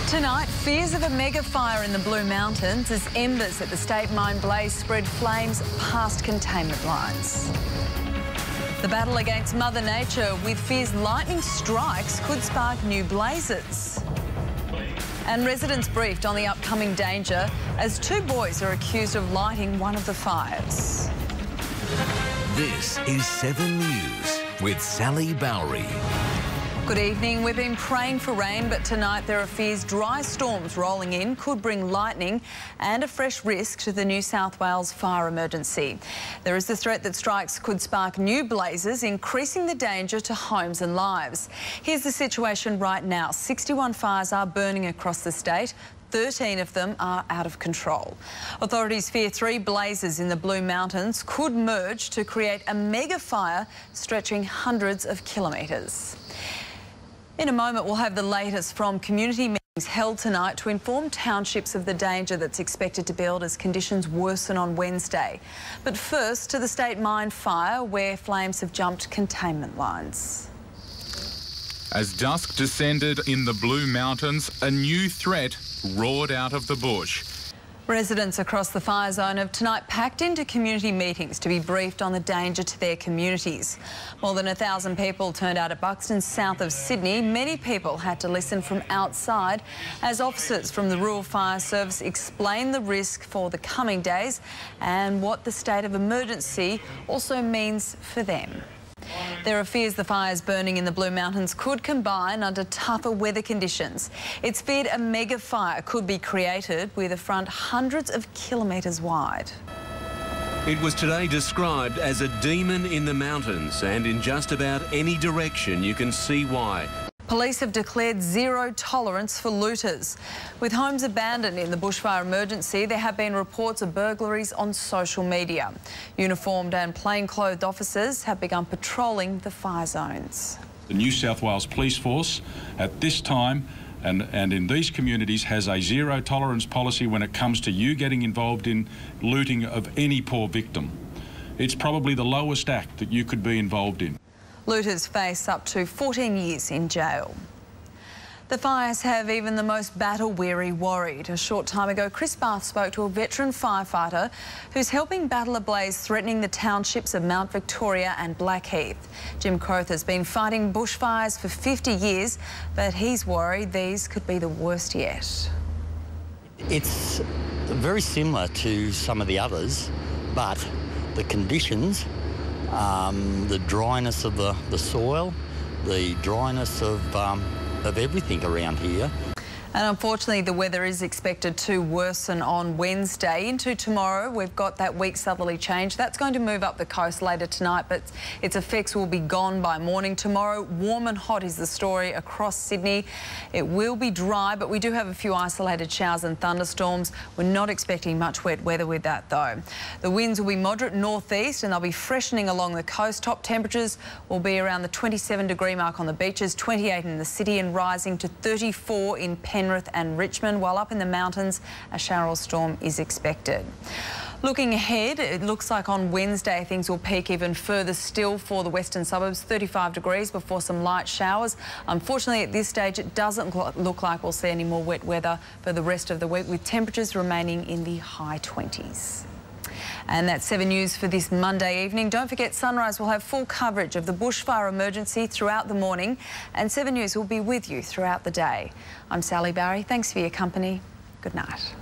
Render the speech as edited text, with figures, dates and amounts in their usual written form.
Tonight, fears of a mega fire in the Blue Mountains as embers at the state mine blaze spread flames past containment lines. The battle against Mother Nature with fears lightning strikes could spark new blazes. And residents briefed on the upcoming danger as two boys are accused of lighting one of the fires. This is 7 News with Sally Bowrey. Good evening. We've been praying for rain, but tonight there are fears dry storms rolling in could bring lightning and a fresh risk to the New South Wales fire emergency. There is the threat that strikes could spark new blazes, increasing the danger to homes and lives. Here's the situation right now. 61 fires are burning across the state. 13 of them are out of control. Authorities fear 3 blazes in the Blue Mountains could merge to create a mega fire stretching hundreds of kilometres. In a moment, we'll have the latest from community meetings held tonight to inform townships of the danger that's expected to build as conditions worsen on Wednesday. But first, to the state mine fire, where flames have jumped containment lines. As dusk descended in the Blue Mountains, a new threat roared out of the bush. Residents across the fire zone have tonight packed into community meetings to be briefed on the danger to their communities. More than 1,000 people turned out at Buxton, south of Sydney. Many people had to listen from outside as officers from the Rural Fire Service explain the risk for the coming days and what the state of emergency also means for them. There are fears the fires burning in the Blue Mountains could combine under tougher weather conditions. It's feared a mega fire could be created with a front hundreds of kilometres wide. It was today described as a demon in the mountains, and in just about any direction you can see why. Police have declared zero tolerance for looters. With homes abandoned in the bushfire emergency, there have been reports of burglaries on social media. Uniformed and plainclothed officers have begun patrolling the fire zones. The New South Wales Police Force at this time and in these communities has a zero tolerance policy when it comes to you getting involved in looting of any poor victim. It's probably the lowest act that you could be involved in. Looters face up to 14 years in jail. The fires have even the most battle-weary worried. A short time ago, Chris Barth spoke to a veteran firefighter who's helping battle a blaze threatening the townships of Mount Victoria and Blackheath. Jim Croth has been fighting bushfires for 50 years, but he's worried these could be the worst yet. It's very similar to some of the others, but the conditions, the dryness of the soil, the dryness of everything around here. And unfortunately, the weather is expected to worsen on Wednesday. Into tomorrow, we've got that weak southerly change. That's going to move up the coast later tonight, but its effects will be gone by morning tomorrow. Warm and hot is the story across Sydney. It will be dry, but we do have a few isolated showers and thunderstorms. We're not expecting much wet weather with that, though. The winds will be moderate northeast and they'll be freshening along the coast. Top temperatures will be around the 27-degree mark on the beaches, 28 in the city and rising to 34 in Penrith and Richmond, while up in the mountains a shower storm is expected. Looking ahead, it looks like on Wednesday things will peak even further still for the western suburbs, 35 degrees before some light showers. Unfortunately, at this stage it doesn't look like we'll see any more wet weather for the rest of the week, with temperatures remaining in the high 20s. And that's 7 News for this Monday evening. Don't forget, Sunrise will have full coverage of the bushfire emergency throughout the morning, and 7 News will be with you throughout the day. I'm Sally Bowrey. Thanks for your company. Good night.